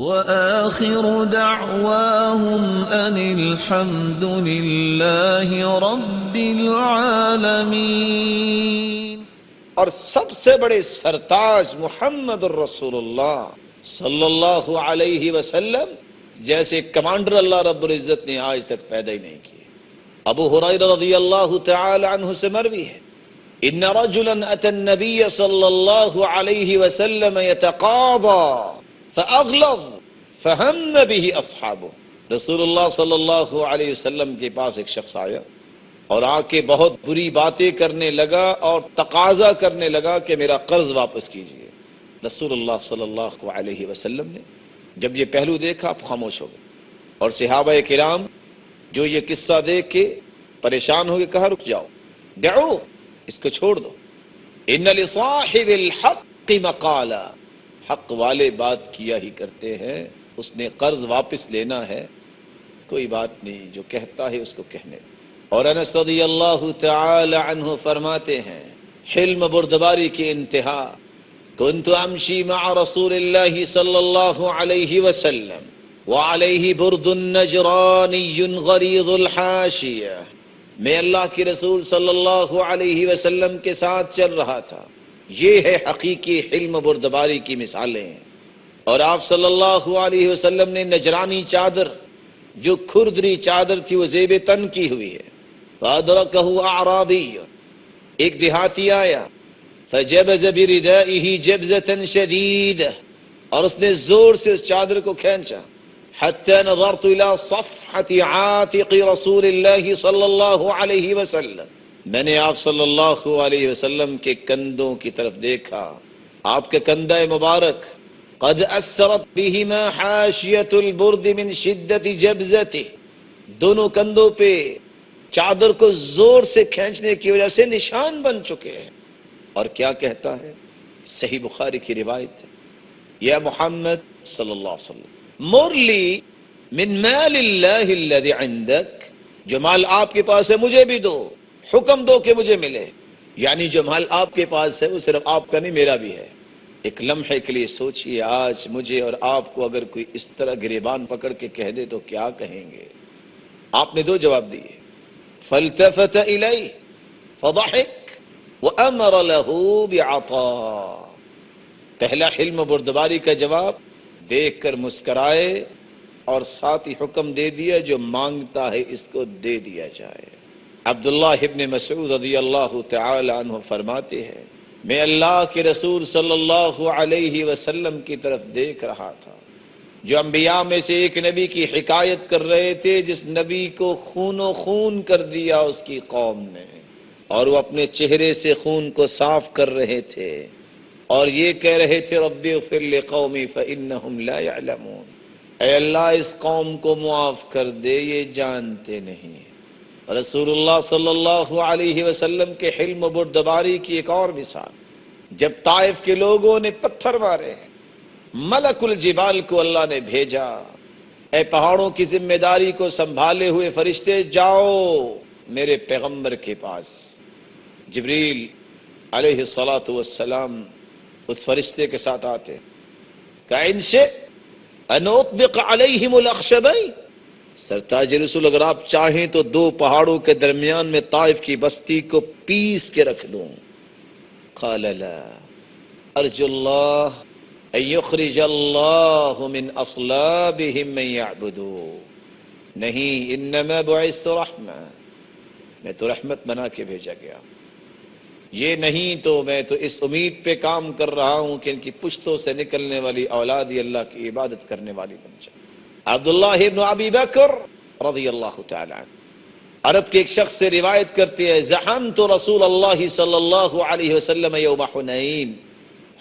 وآخر دعواهم أن الحمد لله رب العالمين۔ اور سب سے بڑے سرتاج محمد الرسول اللہ صلی اللہ علیہ وسلم جیسے کمانڈر اللہ رب العزت نے آج تک پیدا ہی نہیں کیے۔ ابو ہریرہ رضی اللہ تعالی عنہ سے مروی ہے، ان رجلا اتى النبي صلی اللہ علیہ وسلم يتقاضى فاغلظ فهم به اصحابه۔ رسول اللہ صلی اللہ علیہ وسلم کے پاس ایک شخص آیا اور آ کے بہت بری باتیں کرنے لگا اور تقاضا کرنے لگا کہ میرا قرض واپس کیجیے۔ رسول اللہ صلی اللہ علیہ وسلم نے جب یہ پہلو دیکھا آپ خاموش ہو گئے، اور صحابہ کرام جو یہ قصہ دیکھ کے پریشان ہو گئے، کہا رک جاؤ، دعو، اس کو چھوڑ دو، ان لصاحب الحق مقالا، حق والے بات کیا ہی کرتے ہیں، اس نے قرض واپس لینا ہے، کوئی بات نہیں، جو کہتا ہے اس کو کہنے دو۔ اور انس رضی اللہ تعالی عنہ فرماتے ہیں، حلم بردباری کی انتہا، كنت امشی مع رسول اللہ صلی اللہ علیہ وسلم وعلیہ برد نجرانی غلیظ الحاشیہ، میں اللہ کے رسول صلی اللہ علیہ وسلم کے ساتھ چل رہا تھا۔ یہ ہے حقیقی حلم بردباری کی مثالیں۔ اور آپ صلی اللہ علیہ وسلم نے نجرانی چادر، جو کھردری چادر تھی، وہ زیب تن کی ہوئی ہے۔ فَأَدْرَكَهُ أَعْرَابِيٌّ، ایک دیہاتی آیا، فَجَبَزَ بِرِدَائِهِ جَبْزَةً شَدِيدَةً، اور اس نے زور سے اس چادر کو کھینچا، حَتَّى نَظَرْتُ إِلَى صَفْحَةِ عَاتِقِ رَسُولِ اللَّهِ صلی اللہ علیہ وسلم، میں نے آپ صلی اللہ علیہ وسلم کے کندھوں کی طرف دیکھا، آپ کے کندھے مبارک، قد اثرت بہما حاشیۃ البرد من شدت جبزته، دونوں کندھوں پہ چادر کو زور سے کھینچنے کی وجہ سے نشان بن چکے ہیں۔ اور کیا کہتا ہے؟ صحیح بخاری کی روایت ہے، یا محمد صلی اللہ علیہ وسلم مر لی من مال اللہ الذی عندک، جو مال آپ کے پاس ہے مجھے بھی دو، حکم دو کہ مجھے ملے، یعنی جو مال آپ کے پاس ہے وہ صرف آپ کا نہیں، میرا بھی ہے۔ ایک لمحے کے لیے سوچئے، آج مجھے اور آپ کو اگر کوئی اس طرح گریبان پکڑ کے کہہ دے تو کیا کہیں گے؟ آپ نے دو جواب دیے، فالتفت الیہ فضحک وامر له بعطاء، پہلا حلم بردباری کا جواب، دیکھ کر مسکرائے اور ساتھ ہی حکم دے دیا جو مانگتا ہے اس کو دے دیا جائے۔ عبداللہ ابن مسعود رضی اللہ تعالی عنہ فرماتے ہیں، میں اللہ کے رسول صلی اللہ علیہ وسلم کی طرف دیکھ رہا تھا، جو انبیاء میں سے ایک نبی کی حکایت کر رہے تھے، جس نبی کو خون و خون کر دیا اس کی قوم نے، اور وہ اپنے چہرے سے خون کو صاف کر رہے تھے اور یہ کہہ رہے تھے، رب اغفر لقومی فإنہم لا يعلمون، اے اللہ اس قوم کو معاف کر دے، یہ جانتے نہیں۔ رسول اللہ صلی اللہ علیہ وسلم کے حلم و بردباری کی ایک اور مثال، جب طائف کے لوگوں نے پتھر مارے، ملک الجبال کو اللہ نے بھیجا، اے پہاڑوں کی ذمہ داری کو سنبھالے ہوئے فرشتے، جاؤ میرے پیغمبر کے پاس۔ جبریل علیہ السلام اس فرشتے کے ساتھ آتے، کہ ان سے ان اطبق علیہم الاخشبین، سرتاج رسول اگر آپ چاہیں تو دو پہاڑوں کے درمیان میں طائف کی بستی کو پیس کے رکھ دوں۔ قال لا ارجو اللہ ان یخرج اللہ من اصلابہم من یعبدو، نہیں، انما بعثت رحمہ، میں تو رحمت بنا کے بھیجا گیا، یہ نہیں تو میں تو اس امید پہ کام کر رہا ہوں کہ ان کی پشتوں سے نکلنے والی اولاد ہی اللہ کی عبادت کرنے والی بن جائے۔ عبداللہ ابن ابی بکر رضی اللہ تعالی عنہ عرب کے ایک شخص سے روایت کرتے ہیں، زحمت رسول اللہ صلی اللہ علیہ وسلم یوم حنین،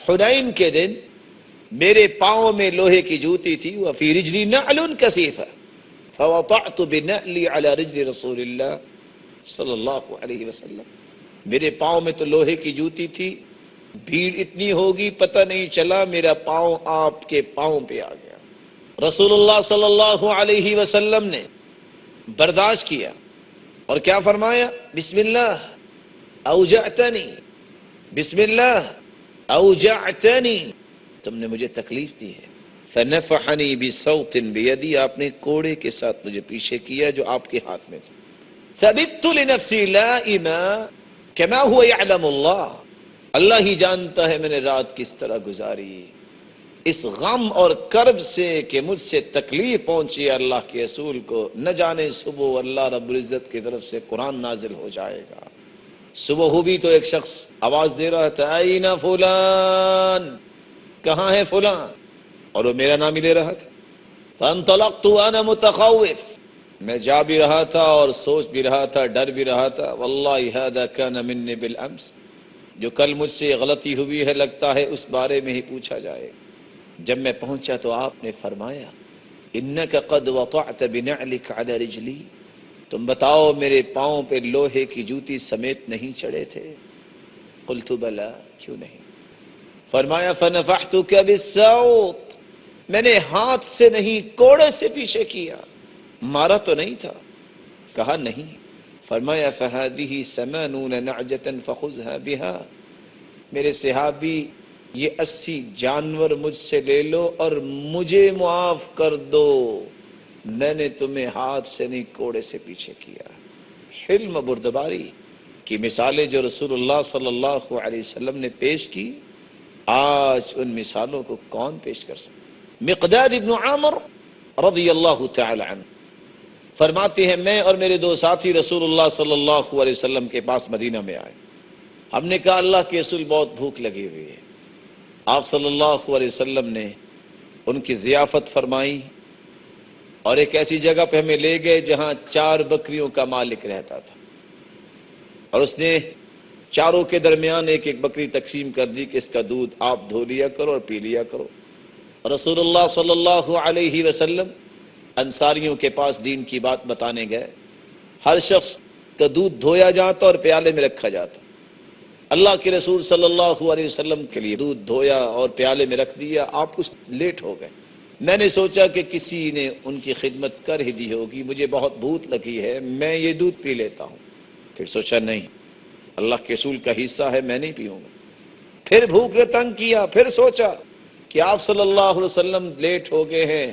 حنین کے دن میرے پاؤں میں لوہے کی جوتی تھی، وفی رجلی نعل کثیفہ فوضعت بنعلی علی رجل رسول اللہ صلی اللہ علیہ وسلم، میرے پاؤں میں تو لوہے کی جوتی تھی، بھیڑ اتنی ہوگی پتہ نہیں چلا میرا پاؤں آپ کے پاؤں پہ آ گیا۔ رسول اللہ صلی اللہ علیہ وسلم نے برداشت کیا اور کیا فرمایا؟ بسم اللہ اوجعتنی، بسم اللہ اوجعتنی، تم نے مجھے تکلیف دی ہے، فنفحنی بصوت بیدی، آپ نے کوڑے کے ساتھ مجھے پیچھے کیا جو آپ کے ہاتھ میں تھا. فبت لنفسی لائما کما هو يعلم اللہ، اللہ ہی جانتا ہے میں نے رات کس طرح گزاری، اس غم اور کرب سے کہ مجھ سے تکلیف پہنچی ہے اللہ کے رسول کو. نہ جانے صبح اللہ رب العزت کی طرف سے قرآن نازل ہو جائے گا. صبح ہوئی تو ایک شخص آواز دے رہا تھا این فلان، کہاں ہے فلان، اور وہ میرا نام ہی لے رہا تھا. فانطلقت وانا متخوف، میں جا بھی رہا تھا اور سوچ بھی رہا تھا، ڈر بھی رہا تھا. واللہ هذا كان مني بالامس، جو کل مجھ سے غلطی ہوئی ہے لگتا ہے اس بارے میں ہی پوچھا جائے. جب میں پہنچا تو آپ نے فرمایا انک قد وطعت بنعلک علی رجلی، تم بتاؤ میرے پاؤں پہ لوہے کی جوتی سمیت نہیں چڑھے تھے؟ قلت بلا، کیوں نہیں. فرمایا فنفحتک بالصوت، میں نے ہاتھ سے نہیں کوڑے سے پیچھے کیا، مارا تو نہیں تھا. کہا نہیں. فرمایا فہذہ 80 نعجۃ فخذها بها، میرے صحابی یہ 80 جانور مجھ سے لے لو اور مجھے معاف کر دو، میں نے تمہیں ہاتھ سے نہیں کوڑے سے پیچھے کیا. حلم بردباری کی مثالیں جو رسول اللہ صلی اللہ علیہ وسلم نے پیش کی، آج ان مثالوں کو کون پیش کر سکتا. مقداد ابن عامر رضی اللہ تعالی عنہ فرماتے ہیں میں اور میرے دو ساتھی رسول اللہ صلی اللہ علیہ وسلم کے پاس مدینہ میں آئے. ہم نے کہا اللہ کے رسول بہت بھوک لگی ہوئی ہے. آپ صلی اللہ علیہ وسلم نے ان کی ضیافت فرمائی اور ایک ایسی جگہ پہ ہمیں لے گئے جہاں 4 بکریوں کا مالک رہتا تھا، اور اس نے چاروں کے درمیان ایک ایک بکری تقسیم کر دی کہ اس کا دودھ آپ دھو لیا کرو اور پی لیا کرو. رسول اللہ صلی اللہ علیہ وسلم انصاریوں کے پاس دین کی بات بتانے گئے. ہر شخص کا دودھ دھویا جاتا اور پیالے میں رکھا جاتا. اللہ کے رسول صلی اللہ علیہ وسلم کے لیے دودھ دھویا اور پیالے میں رکھ دیا. آپ کچھ لیٹ ہو گئے. میں نے سوچا کہ کسی نے ان کی خدمت کر ہی دی ہوگی، مجھے بہت بھوک لگی ہے، میں یہ دودھ پی لیتا ہوں. پھر سوچا نہیں، اللہ کے رسول کا حصہ ہے، میں نہیں پیوں گا. پھر بھوک نے تنگ کیا. پھر سوچا کہ آپ صلی اللہ علیہ وسلم لیٹ ہو گئے ہیں،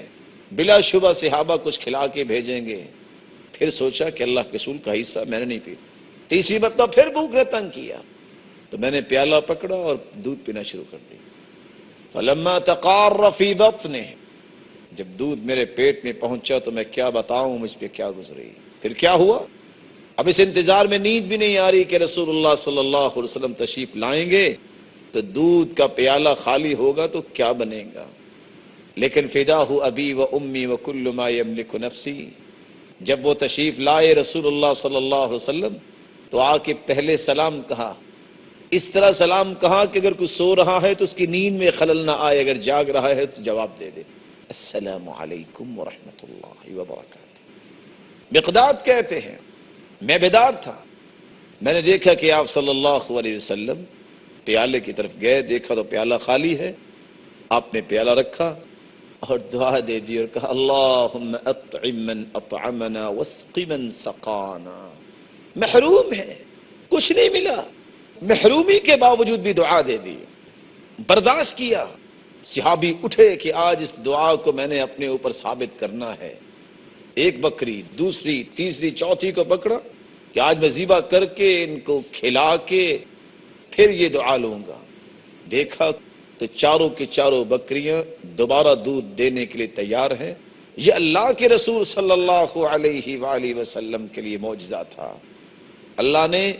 بلا شبہ صحابہ کچھ کھلا کے بھیجیں گے. پھر سوچا کہ اللہ کے رسول کا حصہ میں نے نہیں پیا. تیسری مرتبہ پھر بھوک نے تنگ کیا تو میں نے پیالہ پکڑا اور دودھ پینا شروع کر دیا. فلما تقار فی بطنہ، جب دودھ میرے پیٹ میں پہنچا تو میں کیا بتاؤں مجھ پہ کیا گزری. پھر کیا ہوا، اب اس انتظار میں نیند بھی نہیں آ رہی کہ رسول اللہ صلی اللہ علیہ وسلم تشریف لائیں گے تو دودھ کا پیالہ خالی ہوگا تو کیا بنے گا. لیکن فداہ ابی و امی و کل ما یملک نفسی، جب وہ تشریف لائے رسول اللہ صلی اللہ علیہ وسلم تو آ کے پہلے سلام کہا. اس طرح سلام کہا کہ اگر کوئی سو رہا ہے تو اس کی نیند میں خلل نہ آئے، اگر جاگ رہا ہے تو جواب دے دے السلام علیکم ورحمۃ اللہ وبرکاتہ. مقداد کہتے ہیں میں بیدار تھا، میں نے دیکھا کہ آپ صلی اللہ علیہ وسلم پیالے کی طرف گئے، دیکھا تو پیالہ خالی ہے. آپ نے پیالہ رکھا اور دعا دے دی اور کہا اللہم اطعم من اطعمنا واسق من سقانا. محروم ہے، کچھ نہیں ملا، محرومی کے باوجود بھی دعا دے دی، برداشت کیا. صحابی اٹھے کہ آج اس دعا کو میں نے اپنے اوپر ثابت کرنا ہے. ایک بکری، دوسری، تیسری، چوتھی کو پکڑا کہ آج میں ذبح کر کے ان کو کھلا کے پھر یہ دعا لوں گا. دیکھا تو چاروں کی چاروں بکریاں دوبارہ دودھ دینے کے لیے تیار ہیں. یہ اللہ کے رسول صلی اللہ علیہ وآلہ وسلم کے لیے معجزہ تھا. اللہ نے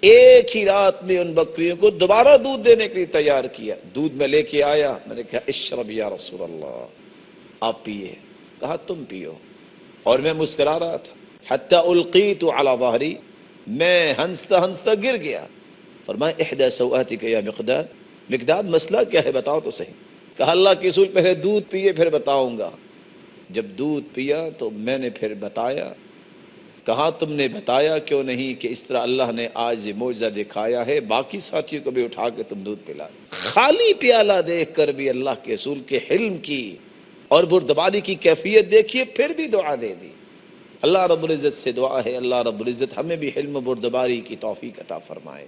ایک ہی رات میں ان بکریوں کو دوبارہ دودھ دینے کے لیے تیار کیا. دودھ میں لے کے آیا، میں نے کہا اشرب یا رسول اللہ، آپ پیئے. کہا تم پیو، اور میں مسکرا رہا تھا. حتی القیت علی ظہری، میں ہنستا ہنستا گر گیا. فرمایا احدی سوآتک یا مقداد، مقداد مسئلہ کیا ہے بتاؤ تو صحیح. کہا اللہ کے رسول پہلے دودھ پیئے پھر بتاؤں گا. جب دودھ پیا تو میں نے پھر بتایا. کہا تم نے بتایا کیوں نہیں کہ اس طرح اللہ نے آج یہ معجزہ دکھایا ہے، باقی ساتھیوں کو بھی اٹھا کے تم دودھ پلا. خالی پیالہ دیکھ کر بھی اللہ کے رسول کے حلم کی اور بردباری کی کیفیت دیکھیے، پھر بھی دعا دے دی. اللہ رب العزت سے دعا ہے اللہ رب العزت ہمیں بھی حلم و بردباری کی توفیق عطا فرمائے.